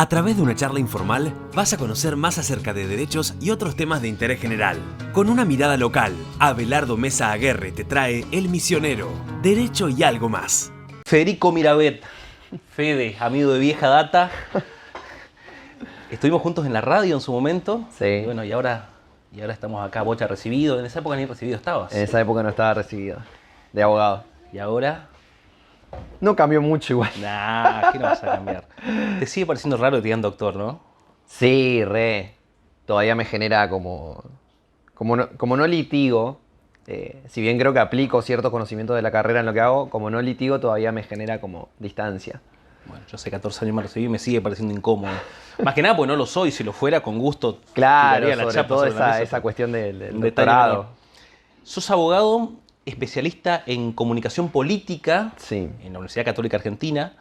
A través de una charla informal vas a conocer más acerca de derechos y otros temas de interés general. Con una mirada local, Abelardo Mesa Aguerre te trae El Misionero, Derecho y algo más. Federico Mirabet, Fede, amigo de vieja data. Estuvimos juntos en la radio en su momento. Sí. Y bueno, y ahora estamos acá, Bocha recibido. En esa época ni recibido estabas. En esa época no estaba recibido de abogado. Y ahora, No cambió mucho igual. nah, ¿qué no vas a cambiar? Te sigue pareciendo raro que te digan doctor, ¿no? Sí, re. Todavía me genera como no litigo, si bien creo que aplico ciertos conocimientos de la carrera en lo que hago, como no litigo todavía me genera como distancia. Bueno, yo hace 14 años me recibí y me sigue pareciendo incómodo. Más que nada porque no lo soy. Si lo fuera, con gusto Claro, tiraría la sobre chapa todo sobre la mesa. esa cuestión del Un detalle doctorado. menor. Sos abogado especialista en comunicación política Sí. en la Universidad Católica Argentina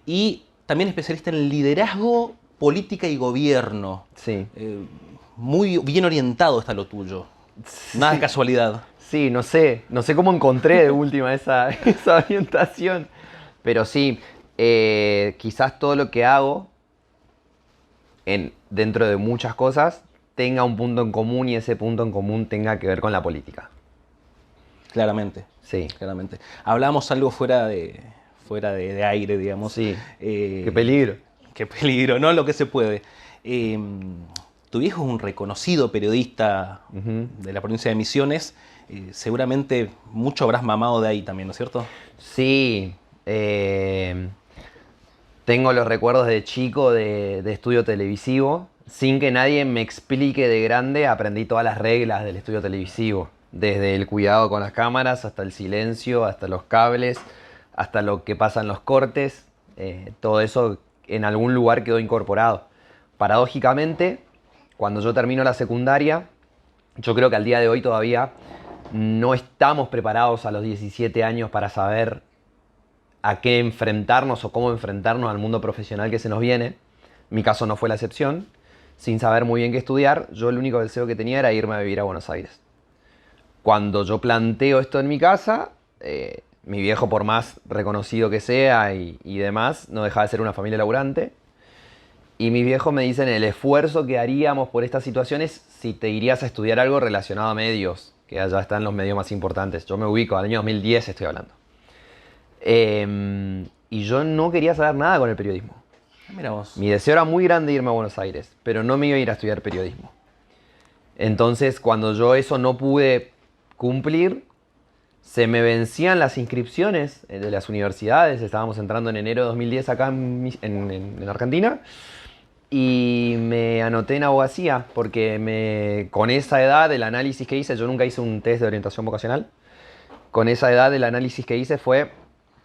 y también especialista en liderazgo, política y gobierno. Sí. Muy bien orientado está lo tuyo. Nada de casualidad. Sí, no sé cómo encontré de última esa orientación. Pero sí, quizás todo lo que hago, dentro de muchas cosas, tenga un punto en común y ese punto en común tenga que ver con la política. Claramente. Sí. Claramente. Hablábamos algo fuera de aire, digamos. Sí. Qué peligro. Qué peligro, ¿no? Lo que se puede. Tu viejo es un reconocido periodista de la provincia de Misiones. Seguramente mucho habrás mamado de ahí también, ¿no es cierto? Sí. Tengo los recuerdos de chico de estudio televisivo. Sin que nadie me explique de grande, aprendí todas las reglas del estudio televisivo. Desde el cuidado con las cámaras, hasta el silencio, hasta los cables, hasta lo que pasa en los cortes. Todo eso en algún lugar quedó incorporado. Paradójicamente, cuando yo termino la secundaria, yo creo que al día de hoy todavía no estamos preparados a los 17 años para saber a qué enfrentarnos o cómo enfrentarnos al mundo profesional que se nos viene. Mi caso no fue la excepción. Sin saber muy bien qué estudiar, yo el único deseo que tenía era irme a vivir a Buenos Aires. Cuando yo planteo esto en mi casa, mi viejo, por más reconocido que sea y demás, no dejaba de ser una familia laburante. Y mis viejos me dicen el esfuerzo que haríamos por estas situaciones si te irías a estudiar algo relacionado a medios, que allá están los medios más importantes. Yo me ubico, al año 2010 estoy hablando. Y yo no quería saber nada con el periodismo. Mira vos. Mi deseo era muy grande irme a Buenos Aires, pero no me iba a ir a estudiar periodismo. Entonces, cuando yo eso no pude cumplir, se me vencían las inscripciones de las universidades. Estábamos entrando en enero de 2010 acá en Argentina. Y me anoté en abogacía porque con esa edad, el análisis que hice, yo nunca hice un test de orientación vocacional. Con esa edad, el análisis que hice fue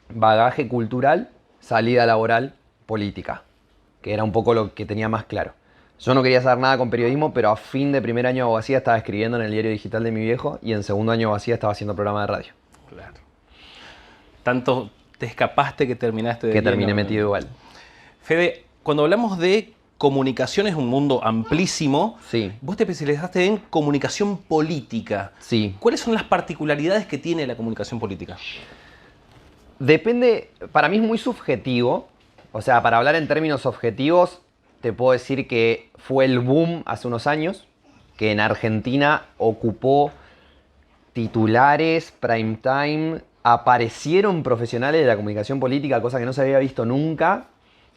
bagaje cultural, salida laboral, política, que era un poco lo que tenía más claro. Yo no quería saber nada con periodismo, pero a fin de primer año de abogacía estaba escribiendo en el diario digital de mi viejo y en segundo año de abogacía estaba haciendo programa de radio. Claro. Tanto te escapaste que terminaste de Que lleno. terminé metido igual. Fede, cuando hablamos de comunicación es un mundo amplísimo. Sí. Vos te especializaste en comunicación política. Sí. ¿Cuáles son las particularidades que tiene la comunicación política? Depende, para mí es muy subjetivo. O sea, para hablar en términos objetivos, te puedo decir que fue el boom hace unos años, que en Argentina ocupó titulares, prime time, aparecieron profesionales de la comunicación política, cosa que no se había visto nunca,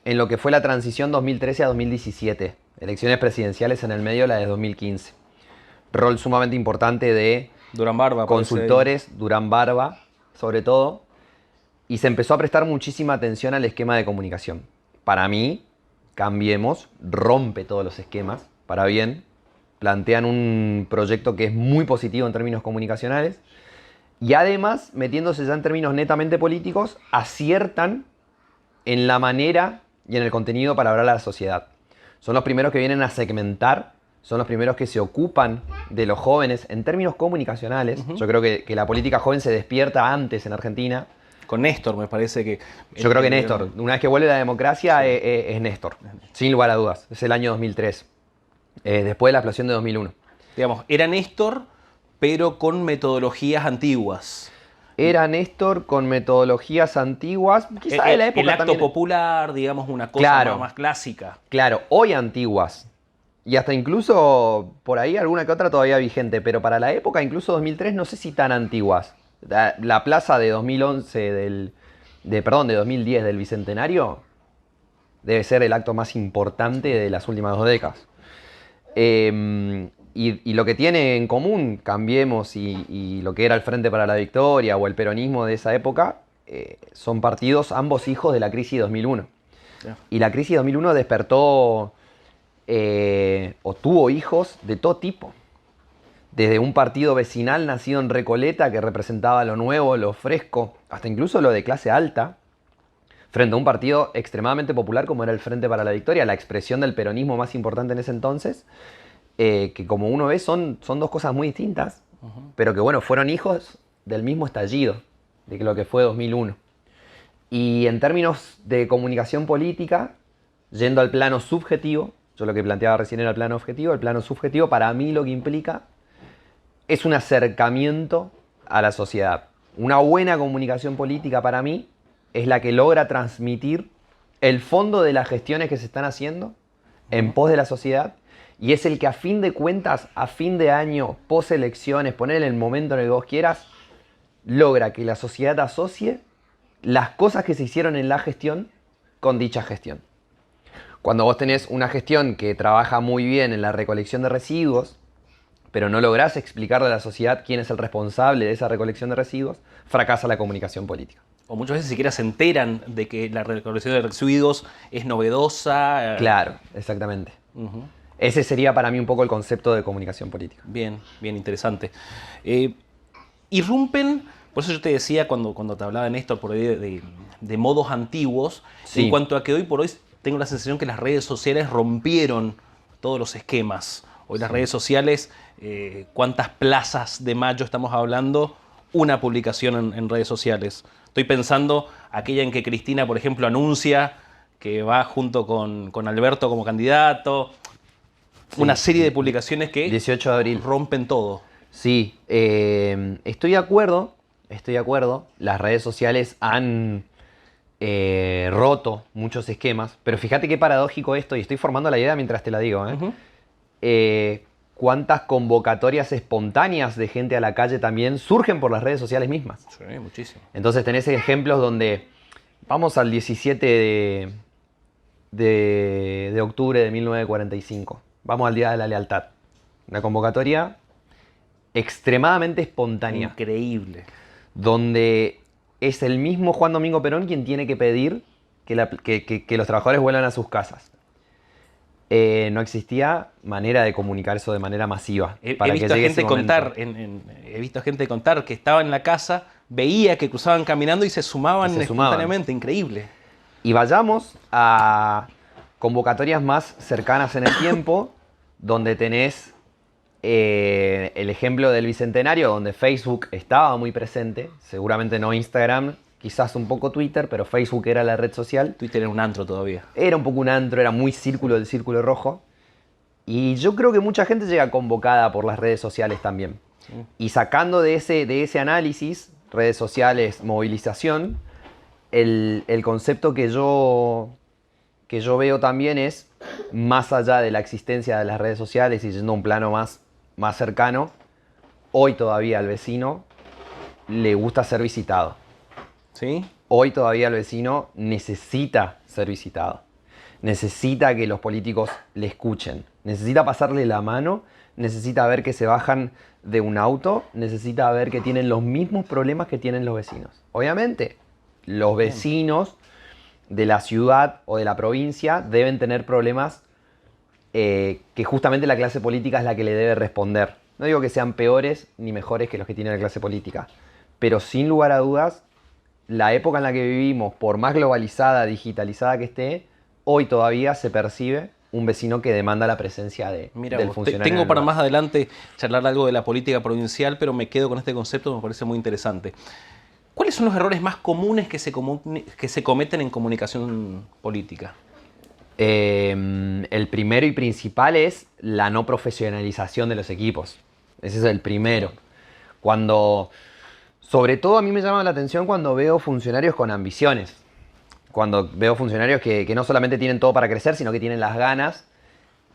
en lo que fue la transición 2013 a 2017. Elecciones presidenciales en el medio, la de 2015. Rol sumamente importante de Durán Barba. consultores, Durán Barba, sobre todo. Y se empezó a prestar muchísima atención al esquema de comunicación. Para mí, Cambiemos rompe todos los esquemas, para bien. Plantean un proyecto que es muy positivo en términos comunicacionales. Y además, metiéndose ya en términos netamente políticos, aciertan en la manera y en el contenido para hablar a la sociedad. Son los primeros que vienen a segmentar, son los primeros que se ocupan de los jóvenes en términos comunicacionales. Yo creo que la política joven se despierta antes en Argentina. Con Néstor me parece que... Yo creo que Néstor, una vez que vuelve la democracia, sí, es Néstor, sin lugar a dudas. Es el año 2003, después de la explosión de 2001. Digamos, era Néstor, pero con metodologías antiguas. Era Néstor con metodologías antiguas, quizá de la época el acto también. popular, digamos, una cosa Claro. más clásica. Claro, hoy antiguas. Y hasta incluso por ahí alguna que otra todavía vigente, pero para la época, incluso 2003, no sé si tan antiguas. La plaza de 2011 de 2010 del Bicentenario debe ser el acto más importante de las últimas 2 décadas. Y lo que tiene en común Cambiemos y lo que era el Frente para la Victoria o el peronismo de esa época, son partidos ambos hijos de la crisis de 2001. Ya. Y la crisis de 2001 despertó o tuvo hijos de todo tipo. Desde un partido vecinal nacido en Recoleta que representaba lo nuevo, lo fresco, hasta incluso lo de clase alta, frente a un partido extremadamente popular como era el Frente para la Victoria, la expresión del peronismo más importante en ese entonces, que como uno ve son 2 cosas muy distintas, pero que bueno, fueron hijos del mismo estallido, de lo que fue 2001. Y en términos de comunicación política, yendo al plano subjetivo, yo lo que planteaba recién era el plano objetivo, el plano subjetivo para mí lo que implica es un acercamiento a la sociedad. Una buena comunicación política para mí es la que logra transmitir el fondo de las gestiones que se están haciendo en pos de la sociedad y es el que a fin de cuentas, a fin de año, post elecciones, poner en el momento en el que vos quieras, logra que la sociedad asocie las cosas que se hicieron en la gestión con dicha gestión. Cuando vos tenés una gestión que trabaja muy bien en la recolección de residuos, pero no lográs explicarle a la sociedad quién es el responsable de esa recolección de residuos, fracasa la comunicación política. O muchas veces siquiera se enteran de que la recolección de residuos es novedosa. Claro, exactamente. Ujú. Ese sería para mí un poco el concepto de comunicación política. Bien, bien interesante. Irrumpen, por eso yo te decía cuando te hablaba de Néstor por ahí de modos antiguos, Sí. en cuanto a que hoy por hoy tengo la sensación que las redes sociales rompieron todos los esquemas. Hoy las redes sociales, ¿cuántas plazas de mayo estamos hablando? Una publicación en redes sociales. Estoy pensando aquella en que Cristina, por ejemplo, anuncia que va junto con Alberto como candidato. Sí. Una serie de publicaciones que 18 de abril. rompen todo. Sí, estoy de acuerdo. Las redes sociales han roto muchos esquemas, pero fíjate qué paradójico esto, y estoy formando la idea mientras te la digo. Ujú. Cuántas convocatorias espontáneas de gente a la calle también surgen por las redes sociales mismas. Sí, muchísimo. Entonces tenés ejemplos donde vamos al 17 de octubre de 1945. Vamos al Día de la Lealtad. Una convocatoria extremadamente espontánea, Increíble. donde es el mismo Juan Domingo Perón quien tiene que pedir que los trabajadores vuelvan a sus casas. No existía manera de comunicar eso de manera masiva. He para que visto a llegue ese gente momento. contar, he visto gente contar que estaba en la casa, veía que cruzaban caminando y se sumaban Y se sumaban. espontáneamente. Increíble. Y vayamos a convocatorias más cercanas en el tiempo, donde tenés el ejemplo del Bicentenario, donde Facebook estaba muy presente, seguramente no Instagram, quizás un poco Twitter, pero Facebook era la red social. Twitter era un antro todavía. Era un poco un antro, era muy círculo del círculo rojo. Y yo creo que mucha gente llega convocada por las redes sociales también. Y sacando de ese análisis, redes sociales, movilización, el concepto que yo veo también es, más allá de la existencia de las redes sociales y yendo a un plano más cercano, hoy todavía al vecino le gusta ser visitado. ¿Sí? Hoy todavía el vecino necesita ser visitado. Necesita que los políticos le escuchen. Necesita pasarle la mano. Necesita ver que se bajan de un auto. Necesita ver que tienen los mismos problemas que tienen los vecinos. Obviamente, los vecinos de la ciudad o de la provincia deben tener problemas que justamente la clase política es la que le debe responder. No digo que sean peores ni mejores que los que tiene la clase política. Pero sin lugar a dudas, la época en la que vivimos, por más globalizada, digitalizada que esté, hoy todavía se percibe un vecino que demanda la presencia Mira, del vos, funcionario. tengo en el para lugar. más adelante charlar algo de la política provincial, pero me quedo con este concepto que me parece muy interesante. ¿Cuáles son los errores más comunes que se cometen en comunicación política? El primero y principal es la no profesionalización de los equipos. Ese es el primero. Cuando Sobre todo a mí me llama la atención cuando veo funcionarios con ambiciones. Cuando veo funcionarios que no solamente tienen todo para crecer, sino que tienen las ganas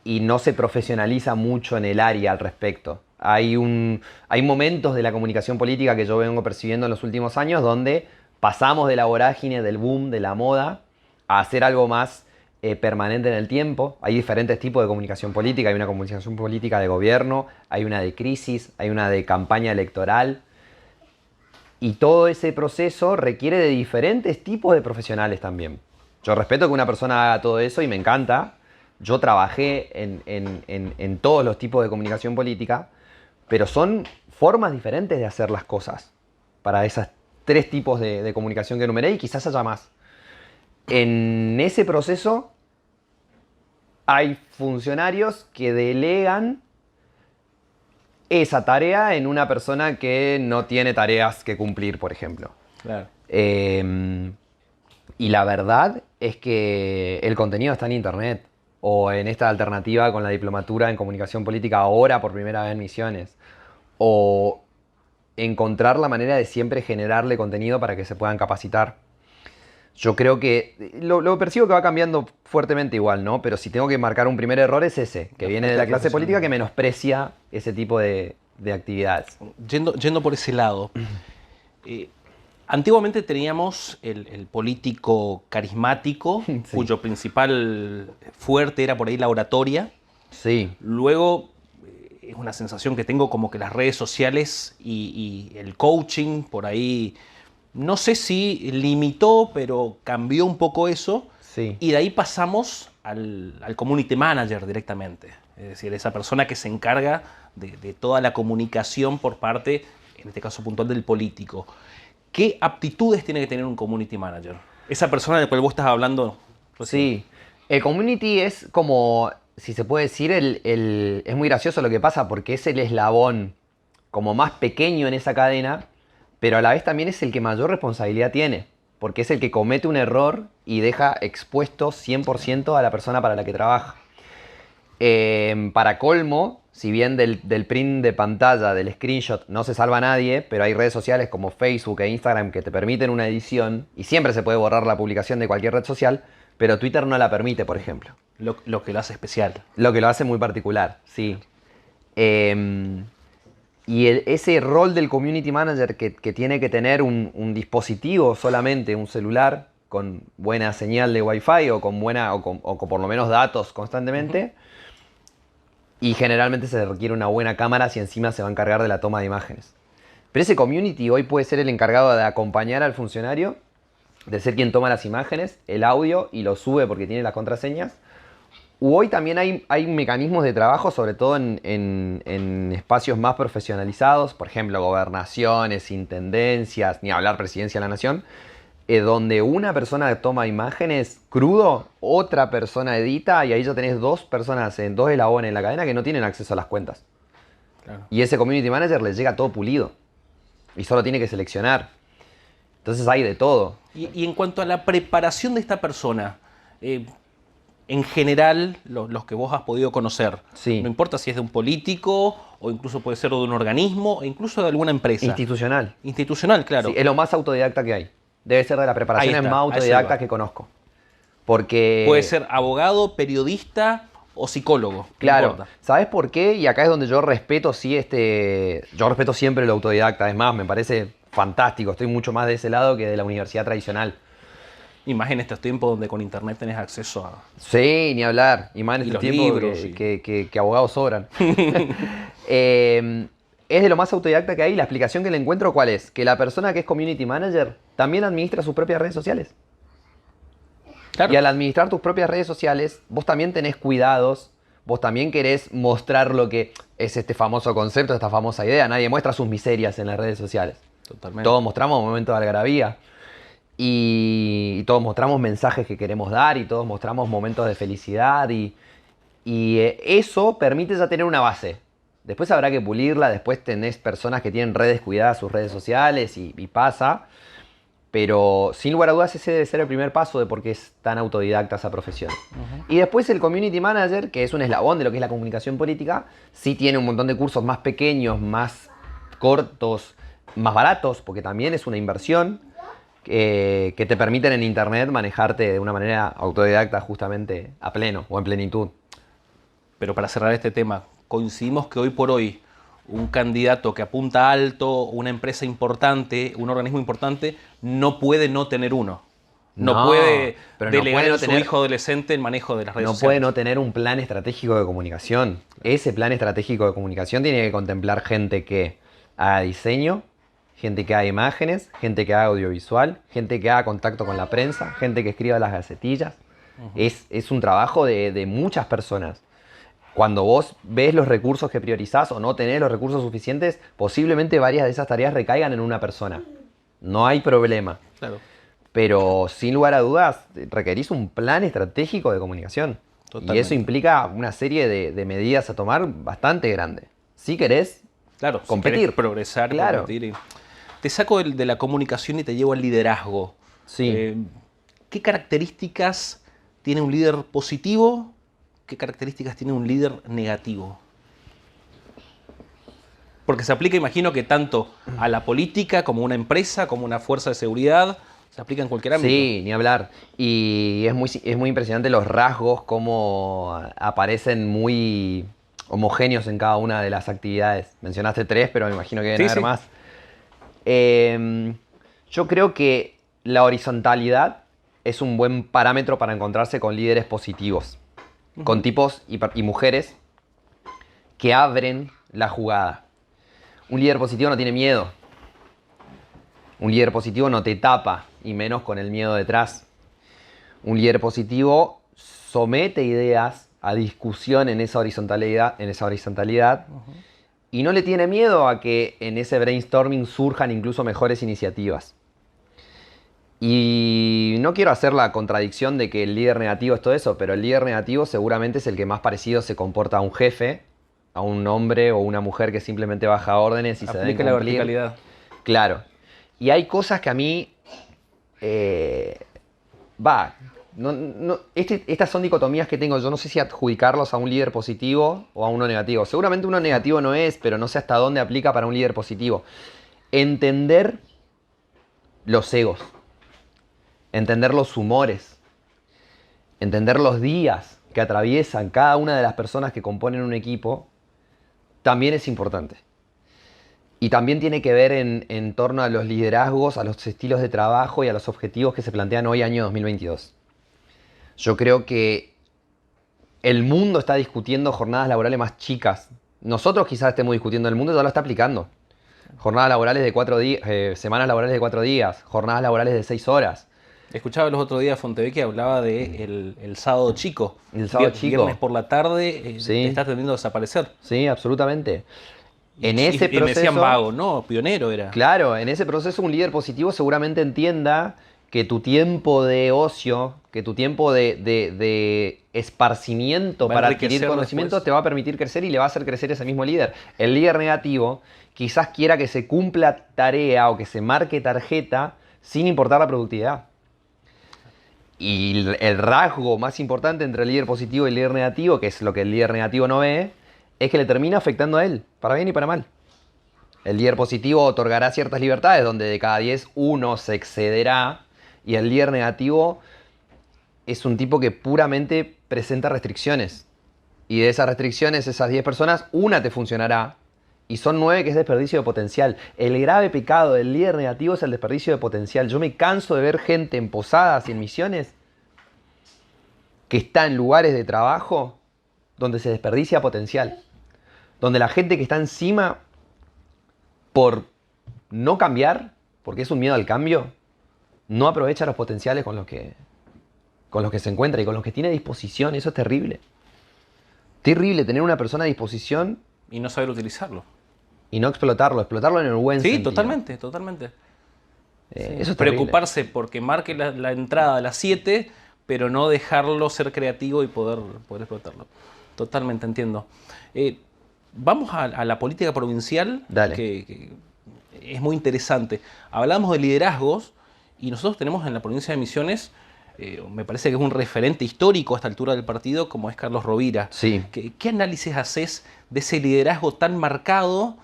y no se profesionaliza mucho en el área al respecto. Hay momentos de la comunicación política que yo vengo percibiendo en los últimos años donde pasamos de la vorágine, del boom, de la moda, a hacer algo más permanente en el tiempo. Hay diferentes tipos de comunicación política. Hay una comunicación política de gobierno, hay una de crisis, hay una de campaña electoral. Y todo ese proceso requiere de diferentes tipos de profesionales también. Yo respeto que una persona haga todo eso y me encanta. Yo trabajé en todos los tipos de comunicación política, pero son formas diferentes de hacer las cosas para esos 3 tipos de comunicación que enumeré y quizás haya más. En ese proceso hay funcionarios que delegan esa tarea en una persona que no tiene tareas que cumplir, por ejemplo. Claro. Y la verdad es que el contenido está en internet o en esta alternativa con la diplomatura en comunicación política ahora por primera vez en Misiones, o encontrar la manera de siempre generarle contenido para que se puedan capacitar. Yo creo que lo percibo que va cambiando fuertemente igual, ¿no? Pero si tengo que marcar un primer error es ese, que viene de la clase política que menosprecia ese tipo de actividades. Yendo por ese lado, antiguamente teníamos el político carismático, Sí. cuyo principal fuerte era por ahí la oratoria. Sí. Luego, es una sensación que tengo como que las redes sociales y el coaching por ahí, no sé si limitó, pero cambió un poco eso. Sí. Y de ahí pasamos al community manager directamente. Es decir, esa persona que se encarga de toda la comunicación por parte, en este caso puntual, del político. ¿Qué aptitudes tiene que tener un community manager? Esa persona de la cual vos estás hablando recién. Sí. El community es como, si se puede decir, es muy gracioso lo que pasa porque es el eslabón como más pequeño en esa cadena, pero a la vez también es el que mayor responsabilidad tiene, porque es el que comete un error y deja expuesto 100% a la persona para la que trabaja. Para colmo, si bien del print de pantalla, del screenshot, no se salva a nadie, pero hay redes sociales como Facebook e Instagram que te permiten una edición y siempre se puede borrar la publicación de cualquier red social, pero Twitter no la permite, por ejemplo. Lo que lo hace especial. Lo que lo hace muy particular, sí. Y ese rol del community manager que tiene que tener un dispositivo solamente, un celular, con buena señal de Wi-Fi o con por lo menos datos constantemente. Y generalmente se requiere una buena cámara si encima se va a encargar de la toma de imágenes. Pero ese community hoy puede ser el encargado de acompañar al funcionario, de ser quien toma las imágenes, el audio y lo sube porque tiene las contraseñas. Hoy también hay mecanismos de trabajo, sobre todo en espacios más profesionalizados, por ejemplo, gobernaciones, intendencias, ni hablar presidencia de la nación, donde una persona toma imágenes crudo, otra persona edita y ahí ya tenés 2 personas en 2 eslabones en la cadena que no tienen acceso a las cuentas. Claro. Y ese community manager les llega todo pulido y solo tiene que seleccionar. Entonces hay de todo. Y en cuanto a la preparación de esta persona, en general, los que vos has podido conocer, Sí. no importa si es de un político o incluso puede ser de un organismo o incluso de alguna empresa. Institucional. Institucional, claro. Sí, es lo más autodidacta que hay. Debe ser de las preparaciones Ahí está, más a eso autodidactas iba. que conozco. Porque... Puede ser abogado, periodista o psicólogo. no Claro. importa. ¿Sabes por qué? Y acá es donde yo respeto, yo respeto siempre lo autodidacta. Es más, me parece fantástico. Estoy mucho más de ese lado que de la universidad tradicional. Y más en estos tiempos donde con internet tenés acceso a... Sí, ni hablar. Y más en Y este los tiempo libros, sí. que abogados sobran. Es de lo más autodidacta que hay. La explicación que le encuentro, ¿cuál es? Que la persona que es community manager también administra sus propias redes sociales. Claro. Y al administrar tus propias redes sociales, vos también tenés cuidados, vos también querés mostrar lo que es este famoso concepto, esta famosa idea. Nadie muestra sus miserias en las redes sociales. Totalmente. Todos mostramos momentos de algarabía. Y todos mostramos mensajes que queremos dar y todos mostramos momentos de felicidad. Y eso permite ya tener una base. Después habrá que pulirla, después tenés personas que tienen redes cuidadas, sus redes sociales y pasa. Pero sin lugar a dudas ese debe ser el primer paso de por qué es tan autodidacta esa profesión. Y después el community manager, que es un eslabón de lo que es la comunicación política, sí tiene un montón de cursos más pequeños, más cortos, más baratos, porque también es una inversión, que te permiten en internet manejarte de una manera autodidacta justamente a pleno o en plenitud. Pero para cerrar este tema, coincidimos que hoy por hoy un candidato que apunta alto, una empresa importante, un organismo importante, no puede no tener uno. No puede pero no delegar puede no en su tener- hijo adolescente el manejo de las redes No sociales. puede no tener un plan estratégico de comunicación. Ese plan estratégico de comunicación tiene que contemplar gente que haga diseño, gente que haga imágenes, gente que haga audiovisual, gente que haga contacto con la prensa, gente que escriba las gacetillas. Es un trabajo de muchas personas. Cuando vos ves los recursos que priorizás o no tenés los recursos suficientes, posiblemente varias de esas tareas recaigan en una persona. No hay problema. Claro, Pero sin lugar a dudas, requerís un plan estratégico de comunicación. Y Totalmente. eso implica una serie de medidas a tomar bastante grande. Si querés claro. Si competir. querés progresar, Claro. competir. Te saco de la comunicación y te llevo al liderazgo. Sí. ¿Qué características tiene un líder positivo? ¿Qué características tiene un líder negativo? Porque se aplica, imagino que tanto a la política como a una empresa, como a una fuerza de seguridad, se aplica en cualquier ámbito. Sí, ni hablar. Y es muy impresionante los rasgos, cómo aparecen muy homogéneos en cada una de las actividades. Mencionaste 3, pero me imagino que deben Sí, haber sí. más. Yo creo que la horizontalidad es un buen parámetro para encontrarse con líderes positivos, con tipos y mujeres que abren la jugada. Un líder positivo no tiene miedo. Un líder positivo no te tapa, y menos con el miedo detrás. Un líder positivo somete ideas a discusión en esa horizontalidad, y no le tiene miedo a que en ese brainstorming surjan incluso mejores iniciativas. Y no quiero hacer la contradicción de que el líder negativo es todo eso, pero el líder negativo seguramente es el que más parecido se comporta a un jefe, a un hombre o una mujer que simplemente baja órdenes y se deben Aplica la cumplir. verticalidad. Claro. Y hay cosas que a mí... estas son dicotomías que tengo. Yo no sé si adjudicarlos a un líder positivo o a uno negativo. Seguramente uno negativo no es, pero no sé hasta dónde aplica para un líder positivo. Entender los egos. Entender los humores. Entender los días que atraviesan cada una de las personas que componen un equipo también es importante. Y también tiene que ver en torno a los liderazgos, a los estilos de trabajo y a los objetivos que se plantean hoy, año 2022. Yo creo que el mundo está discutiendo jornadas laborales más chicas. Nosotros quizás estemos discutiendo, el mundo ya lo está aplicando. Jornadas laborales de 4 días, semanas laborales de 4 días, jornadas laborales de 6 horas. Escuchaba los otros días a Fontevecchia, hablaba de el sábado chico. El sábado chico. Viernes por la tarde, Sí. está tendiendo a desaparecer. Sí, absolutamente. En Y ese me decían proceso... vago, no, pionero era. Claro, en ese proceso un líder positivo seguramente entienda que tu tiempo de ocio, que tu tiempo de esparcimiento Va a para adquirir enriquecer conocimiento después. te va a permitir crecer y le va a hacer crecer ese mismo líder. El líder negativo quizás quiera que se cumpla tarea o que se marque tarjeta sin importar la productividad. Y el rasgo más importante entre el líder positivo y el líder negativo, que es lo que el líder negativo no ve, es que le termina afectando a él, para bien y para mal. El líder positivo otorgará ciertas libertades, donde de cada 10, uno se excederá. Y el líder negativo es un tipo que puramente presenta restricciones. Y de esas restricciones, esas 10 personas, una te funcionará. Y son 9 que es desperdicio de potencial. El grave pecado del líder negativo es el desperdicio de potencial. Yo me canso de ver gente en posadas y en misiones que está en lugares de trabajo donde se desperdicia potencial. Donde la gente que está encima, por no cambiar, porque es un miedo al cambio, no aprovecha los potenciales con los que se encuentra y con los que tiene a disposición. Eso es terrible. Terrible tener una persona a disposición Y no saber utilizarlo. y no explotarlo en el buen Sí, sentido. totalmente, totalmente. Sí. Eso es terrible. Preocuparse porque marque la entrada a las 7, pero no dejarlo ser creativo y poder explotarlo. Totalmente, entiendo. Vamos a la política provincial, Dale. que es muy interesante. Hablamos de liderazgos y nosotros tenemos en la provincia de Misiones, me parece que es un referente histórico a esta altura del partido, como es Carlos Rovira. Sí. ¿Qué análisis haces de ese liderazgo tan marcado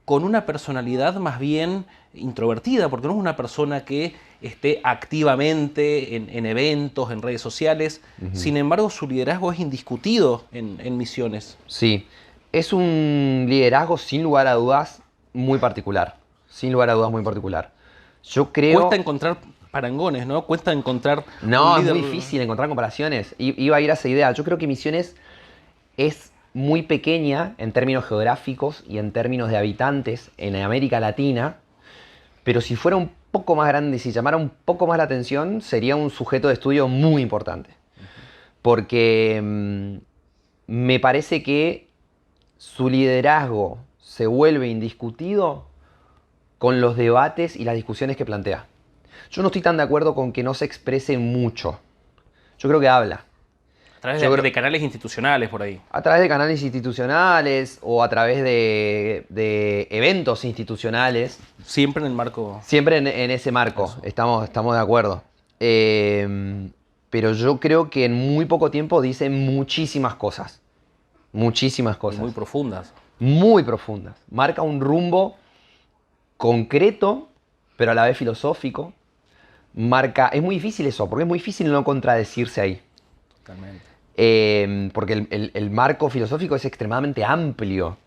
con una personalidad más bien introvertida, porque no es una persona que esté activamente en eventos, en redes sociales. Sin embargo, su liderazgo es indiscutido en Misiones. Sí, es un liderazgo sin lugar a dudas muy particular. Sin lugar a dudas muy particular. Yo creo... Cuesta encontrar parangones, ¿no? Cuesta encontrar No, un es líder... muy difícil encontrar comparaciones. Iba a ir a esa idea. Yo creo que Misiones es muy pequeña en términos geográficos y en términos de habitantes en América Latina, pero si fuera un poco más grande y si llamara un poco más la atención, sería un sujeto de estudio muy importante. Porque me parece que su liderazgo se vuelve indiscutido con los debates y las discusiones que plantea. Yo no estoy tan de acuerdo con que no se exprese mucho. Yo creo que habla. A través Yo de, creo- de canales institucionales por ahí. A través de canales institucionales o a través de eventos institucionales. Siempre en el marco... Siempre en ese marco, Eso. estamos de acuerdo. Pero yo creo que en muy poco tiempo dice muchísimas cosas. Muchísimas y cosas. muy profundas. Muy profundas. Marca un rumbo concreto, pero a la vez filosófico. Es muy difícil eso, porque es muy difícil no contradecirse ahí. Totalmente. Porque el marco filosófico es extremadamente amplio.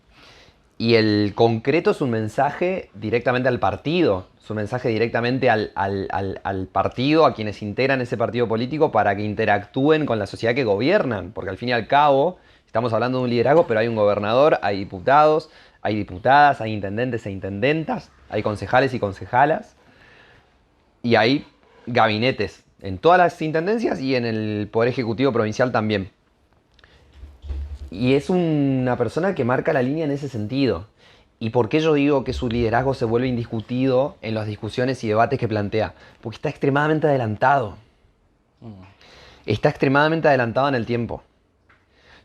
Y el concreto es un mensaje directamente al partido. Es un mensaje directamente al partido, a quienes integran ese partido político para que interactúen con la sociedad que gobiernan. Porque al fin y al cabo, estamos hablando de un liderazgo, pero hay un gobernador, hay diputados, hay diputadas, hay intendentes e intendentas, hay concejales y concejalas. Y hay gabinetes en todas las intendencias y en el Poder Ejecutivo Provincial también. Y es una persona que marca la línea en ese sentido. ¿Y por qué yo digo que su liderazgo se vuelve indiscutido en las discusiones y debates que plantea? Porque está extremadamente adelantado. Está extremadamente adelantado en el tiempo.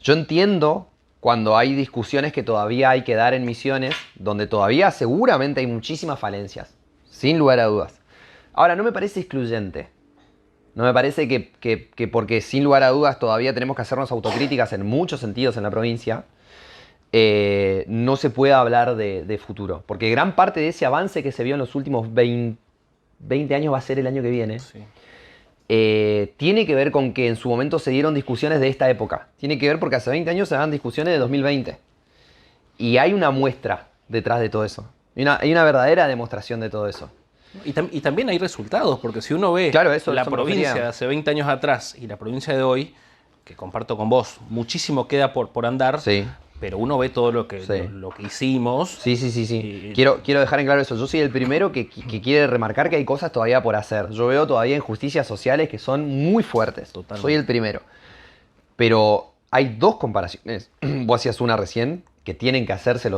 Yo entiendo cuando hay discusiones que todavía hay que dar en Misiones, donde todavía seguramente hay muchísimas falencias, sin lugar a dudas. Ahora, no me parece excluyente. No me parece que porque sin lugar a dudas todavía tenemos que hacernos autocríticas en muchos sentidos en la provincia, no se pueda hablar de futuro. Porque gran parte de ese avance que se vio en los últimos 20 años va a ser el año que viene. Sí. Tiene que ver con que en su momento se dieron discusiones de esta época. Tiene que ver porque hace 20 años se daban discusiones de 2020. Y hay una muestra detrás de todo eso. Hay una verdadera demostración de todo eso. Y también hay resultados, porque si uno ve Claro, eso la me provincia refería. de hace 20 años atrás y la provincia de hoy, que comparto con vos, muchísimo queda por andar, Sí. pero uno ve todo lo que, Sí. lo que hicimos. Sí. Y- Quiero dejar en claro eso. Yo soy el primero que quiere remarcar que hay cosas todavía por hacer. Yo veo todavía injusticias sociales que son muy fuertes. Totalmente. Soy el primero. Pero hay dos comparaciones. Vos hacías una recién, que tienen que hacerse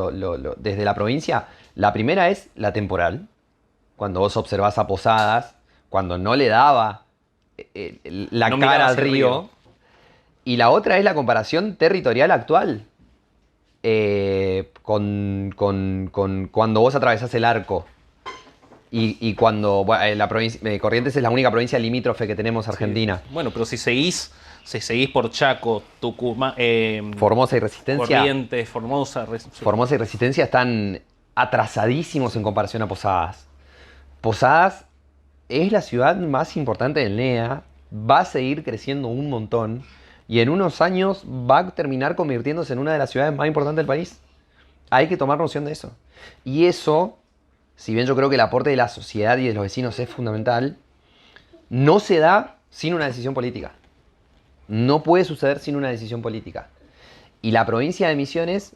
desde la provincia. La primera es la temporal. Cuando vos observás a Posadas, cuando no le daba la No cara miraba al hacia el río. río. Y la otra es la comparación territorial actual. Cuando vos atravesás el arco y cuando la provincia, Corrientes es la única provincia limítrofe que tenemos Argentina. Bueno, pero si seguís por Chaco, Tucumán, Formosa y Resistencia. Corrientes, Formosa, sí. Formosa y Resistencia están atrasadísimos en comparación a Posadas. Posadas es la ciudad más importante del NEA, va a seguir creciendo un montón y en unos años va a terminar convirtiéndose en una de las ciudades más importantes del país. Hay que tomar noción de eso. Y eso, si bien yo creo que el aporte de la sociedad y de los vecinos es fundamental, no se da sin una decisión política. No puede suceder sin una decisión política. Y la provincia de Misiones,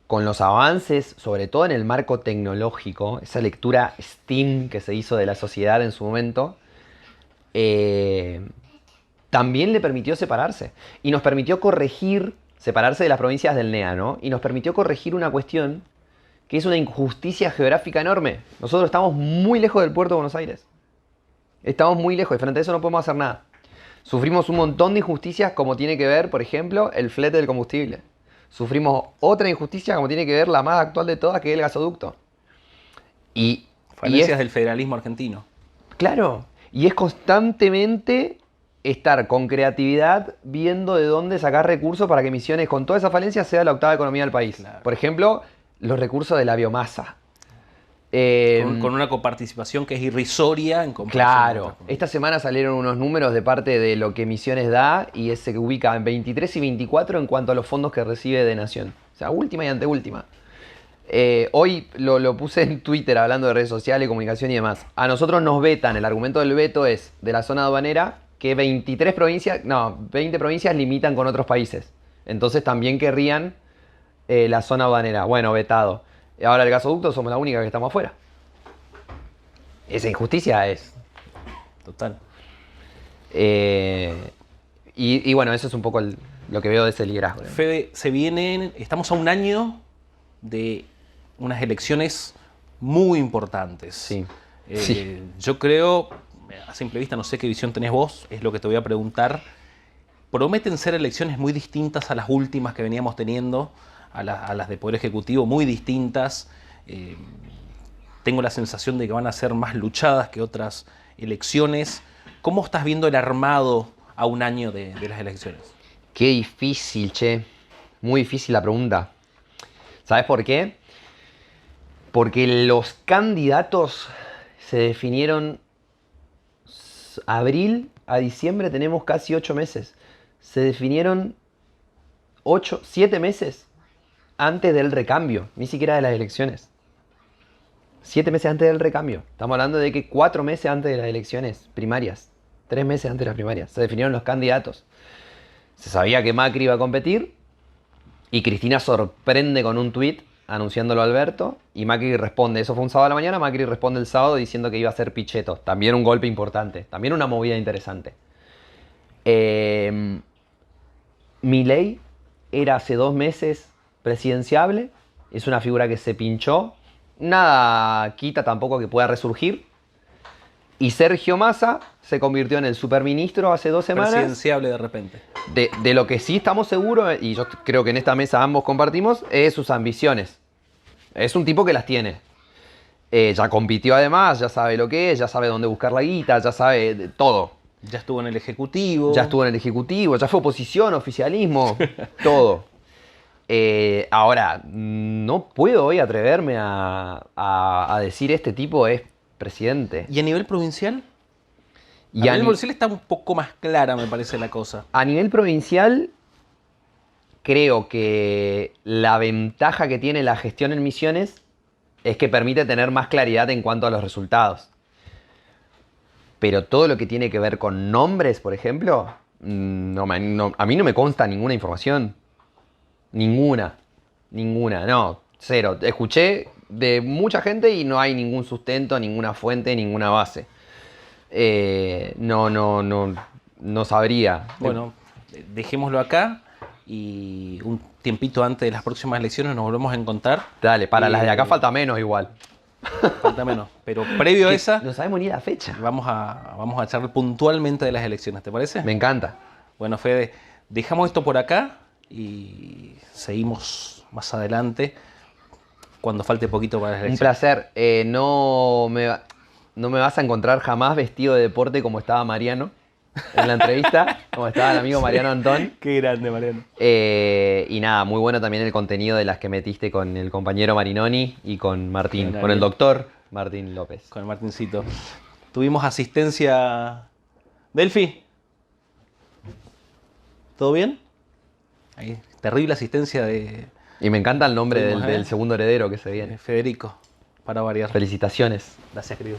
con los avances, sobre todo en el marco tecnológico, esa lectura STEAM que se hizo de la sociedad en su momento, también le permitió separarse. Y nos permitió separarse de las provincias del NEA, ¿no? Y nos permitió corregir una cuestión que es una injusticia geográfica enorme. Nosotros estamos muy lejos del puerto de Buenos Aires. Estamos muy lejos y frente a eso no podemos hacer nada. Sufrimos un montón de injusticias como tiene que ver, por ejemplo, el flete del combustible. Sufrimos otra injusticia como tiene que ver la más actual de todas, que es el gasoducto. Falencias del federalismo argentino. Claro, y es constantemente estar con creatividad viendo de dónde sacar recursos para que Misiones, con todas esas falencias, sea la octava economía del país. Claro. Por ejemplo, los recursos de la biomasa. Con una coparticipación que es irrisoria en comparación con Claro, otras. esta semana salieron unos números de parte de lo que Misiones da y se ubica en 23 y 24 en cuanto a los fondos que recibe de Nación. O sea, última y anteúltima. Hoy lo puse en Twitter hablando de redes sociales, comunicación y demás. A nosotros nos vetan, el argumento del veto es de la zona aduanera que 20 provincias limitan con otros países. Entonces también querrían la zona aduanera. Bueno, vetado. Ahora el gasoducto somos la única que estamos afuera. Esa injusticia es. Total. Y bueno, eso es un poco lo que veo de ese liderazgo. Fede, estamos a un año de unas elecciones muy importantes. Sí. Yo creo, a simple vista, no sé qué visión tenés vos, es lo que te voy a preguntar. Prometen ser elecciones muy distintas a las últimas que veníamos teniendo, a las de Poder Ejecutivo, muy distintas. Tengo la sensación de que van a ser más luchadas que otras elecciones. ¿Cómo estás viendo el armado a un año de las elecciones? Qué difícil, che. Muy difícil la pregunta. ¿Sabes por qué? Porque los candidatos se definieron abril a diciembre, tenemos casi 8 meses. Se definieron 7 meses antes del recambio, ni siquiera de las elecciones. 7 meses antes del recambio. Estamos hablando de que 4 meses antes de las elecciones primarias. 3 meses antes de las primarias. Se definieron los candidatos. Se sabía que Macri iba a competir. Y Cristina sorprende con un tuit anunciándolo a Alberto. Y Macri responde. Eso fue un sábado a la mañana. Macri responde el sábado diciendo que iba a ser Pichetto. También un golpe importante. También una movida interesante. Milei era hace 2 meses presidenciable. Es una figura que se pinchó. Nada quita tampoco que pueda resurgir. Y Sergio Massa se convirtió en el superministro hace 2 semanas. Presidenciable de repente. De lo que sí estamos seguros, y yo creo que en esta mesa ambos compartimos, es sus ambiciones. Es un tipo que las tiene. Ya compitió además, ya sabe lo que es, ya sabe dónde buscar la guita, ya sabe todo. Ya estuvo en el Ejecutivo. Ya estuvo en el Ejecutivo, ya fue oposición, oficialismo, todo. Ahora, no puedo hoy atreverme a decir este tipo es presidente. ¿Y a nivel provincial? Y a nivel provincial está un poco más clara, me parece, la cosa. A nivel provincial, creo que la ventaja que tiene la gestión en Misiones es que permite tener más claridad en cuanto a los resultados. Pero todo lo que tiene que ver con nombres, por ejemplo, a mí no me consta ninguna información. Ninguna, no, cero. Escuché de mucha gente y no hay ningún sustento, ninguna fuente, ninguna base. No sabría. Bueno, dejémoslo acá y un tiempito antes de las próximas elecciones nos volvemos a encontrar. Dale, para las de acá falta menos igual. Falta menos, pero previo a esa No sabemos ni la fecha. vamos a charlar puntualmente de las elecciones, ¿te parece? Me encanta. Bueno, Fede, dejamos esto por acá y seguimos más adelante cuando falte poquito para las Un elecciones. placer. No me vas a encontrar jamás vestido de deporte como estaba Mariano en la entrevista, como estaba el amigo Mariano Antón. Qué grande, Mariano. Y nada, muy bueno también el contenido de las que metiste con el compañero Marinoni y con Martín, Bien, con el bien. doctor Martín López. Con el Martincito. Tuvimos asistencia. Delphi. ¿Todo bien? Ahí, terrible asistencia de Y me encanta el nombre Fuimos, del segundo heredero que se viene. Federico, para variar. Felicitaciones. Gracias, querido.